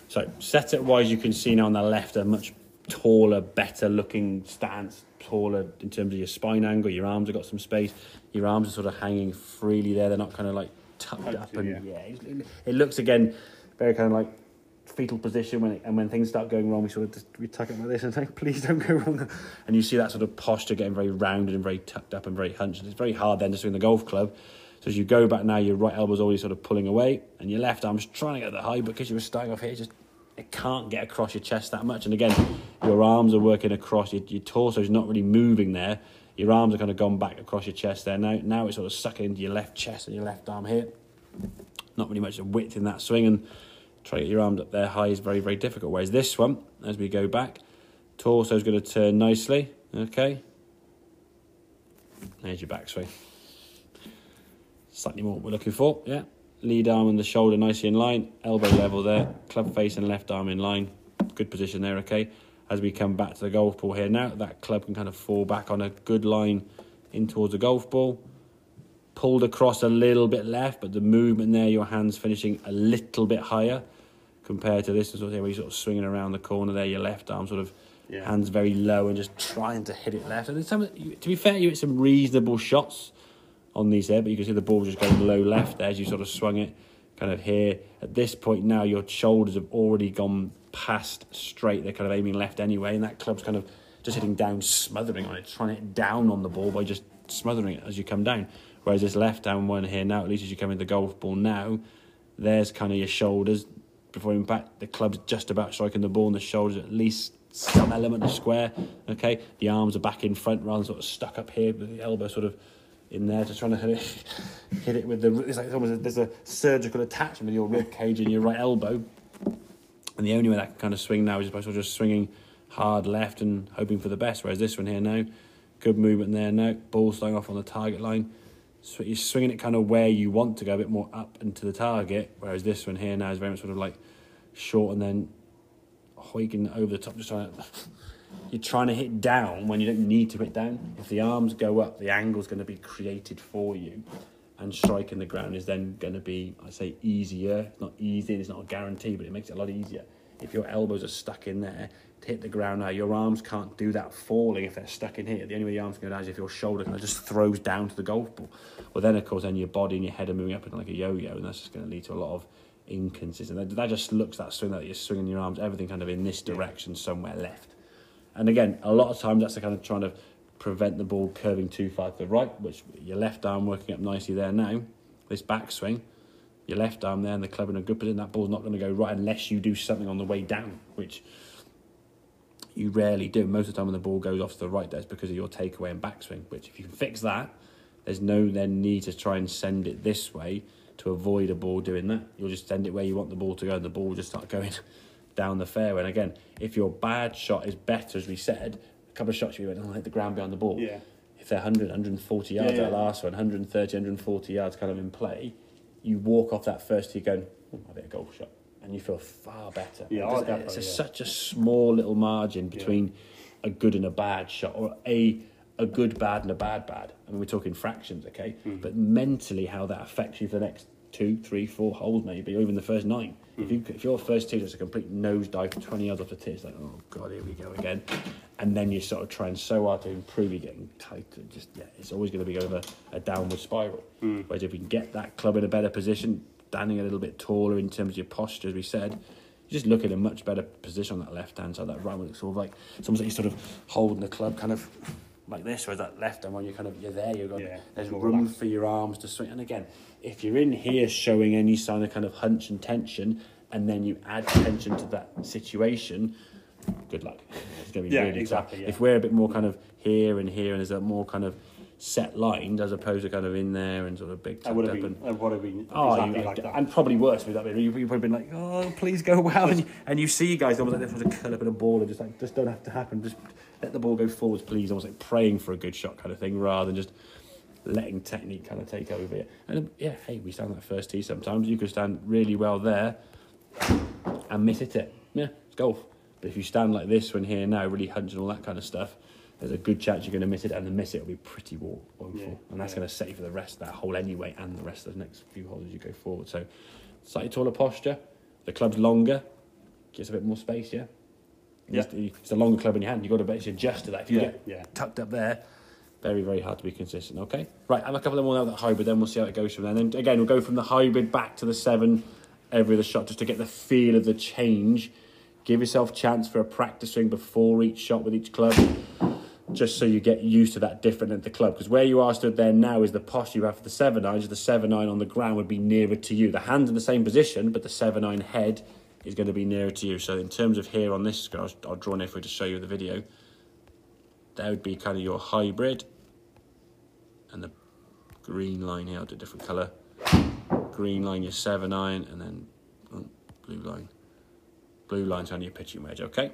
So setup wise, you can see now on the left a much taller, better looking stance, taller in terms of your spine angle. Your arms have got some space. Your arms are sort of hanging freely there. They're not kind of like tucked up. And it looks again very kind of like fetal position when things start going wrong. We tuck it like this and think, please don't go wrong. And you see that sort of posture getting very rounded and very tucked up and very hunched. It's very hard then to swing the golf club. So as you go back now, your right elbow's already sort of pulling away, and your left arm's trying to get the high, but because you were starting off here, it can't get across your chest that much. And again, your arms are working across, your torso's not really moving there. Your arms are kind of gone back across your chest there. Now it's sort of sucking into your left chest and your left arm here. Not really much of width in that swing, and trying to get your arms up there high is very, very difficult. Whereas this one, as we go back, torso's going to turn nicely. Okay. There's your backswing. Slightly more what we're looking for, yeah. Lead arm and the shoulder nicely in line, elbow level there, club face and left arm in line. Good position there, okay. As we come back to the golf ball here now, that club can kind of fall back on a good line in towards the golf ball. Pulled across a little bit left, but the movement there, your hands finishing a little bit higher compared to this, where you're sort of swinging around the corner there, your left arm sort of hands very low and just trying to hit it left. And to be fair, you hit some reasonable shots on these there, but you can see the ball just going low left there as you sort of swung it kind of here. At this point now, your shoulders have already gone past straight. They're kind of aiming left anyway, and that club's kind of just hitting down, smothering on it, trying to hit down on the ball by just smothering it as you come down. Whereas this left hand one here now, at least as you come into the golf ball now, there's kind of your shoulders before impact. The club's just about striking the ball, and the shoulders at least some element of square. Okay, the arms are back in front rather than sort of stuck up here with the elbow sort of in there, just trying to hit it with the. It's like almost there's a surgical attachment with your rib cage and your right elbow, and the only way that can kind of swing now is by sort of just swinging hard left and hoping for the best. Whereas this one here now, good movement there now, ball starting off on the target line, so you're swinging it kind of where you want to go, a bit more up into the target. Whereas this one here now is very much sort of like short and then hoiking over the top, just trying to. You're trying to hit down when you don't need to hit down. If the arms go up, the angle's going to be created for you, and striking the ground is then going to be, I say, easier. It's not easy, it's not a guarantee, but it makes it a lot easier. If your elbows are stuck in there to hit the ground now, your arms can't do that falling if they're stuck in here. The only way the arms can go down is if your shoulder kind of just throws down to the golf ball. Well, then, of course, then your body and your head are moving up in like a yo-yo, and that's just going to lead to a lot of inconsistency. That just looks, that swing that you're swinging your arms, everything kind of in this direction, somewhere left. And again, a lot of times that's the kind of trying to prevent the ball curving too far to the right, which your left arm working up nicely there now. This backswing, your left arm there and the club in a good position, that ball's not going to go right unless you do something on the way down, which you rarely do. Most of the time when the ball goes off to the right, that's because of your takeaway and backswing, which if you can fix that, there's no then need to try and send it this way to avoid a ball doing that. You'll just send it where you want the ball to go, and the ball will just start going down the fairway. And again, if your bad shot is better, as we said, a couple of shots you went, hit the ground behind the ball. Yeah. If they're 100, 140 yards, that last one, 130, 140 yards kind of in play, you walk off that first tee going, I've hit a golf shot. And you feel far better. Yeah, it's such a small little margin between a good and a bad shot, or a good bad and a bad. I mean, we're talking fractions, okay? But mentally, how that affects you for the next 2, 3, 4 holes maybe, or even the first 9. If your first tee is a complete nosedive for 20 yards off the tee, it's like, oh God, here we go again. And then you're sort of trying so hard to improve, you're getting tighter. It's always going to be over a downward spiral. Whereas if you can get that club in a better position, standing a little bit taller in terms of your posture, as we said, you just look in a much better position on that left-hand side. That right one looks sort of like, it's almost like you're sort of holding the club kind of like this, whereas that left hand one, you're there, there's room for your arms to swing. And again, if you're in here showing any sign of kind of hunch and tension, and then you add tension to that situation, good luck. It's going to be really tough. If we're a bit more kind of here and there's a more kind of set lined as opposed to kind of in there and sort of big tucked up. Would have been exactly like that. And probably worse with that. You've probably been like, oh, please go well. And you see guys almost like they want to curl up in a ball and just don't have to happen. Just let the ball go forwards, please. Almost like praying for a good shot kind of thing rather than just letting technique kind of take over it. And hey, we stand that first tee sometimes. You could stand really well there and miss it. Yeah, it's golf. But if you stand like this one here now, really hunching all that kind of stuff, there's a good chance you're going to miss it, and the miss it will be pretty woeful. And that's going to set you for the rest of that hole anyway, and the rest of the next few holes as you go forward. So, slightly taller posture. The club's longer. Gets a bit more space, yeah? Yeah. It's a longer club in your hand. You've got to basically adjust to that. If you Yeah, get yeah. tucked up there, very, very hard to be consistent, okay? Right, have a couple of more now that hybrid, then we'll see how it goes from there. And then, again, we'll go from the hybrid back to the 7 every other shot just to get the feel of the change. Give yourself a chance for a practice swing before each shot with each club, just so you get used to that different at the club. Because where you are stood there now is the posture you have for the 7-irons. The 7-iron on the ground would be nearer to you. The hand's in the same position, but the 7-iron head is going to be nearer to you. So in terms of here on this, I'll draw an if to show you the video. That would be kind of your hybrid. And the green line here, I'll do a different colour. Green line, your 7-iron, and then blue line. Blue line's on your pitching wedge, okay?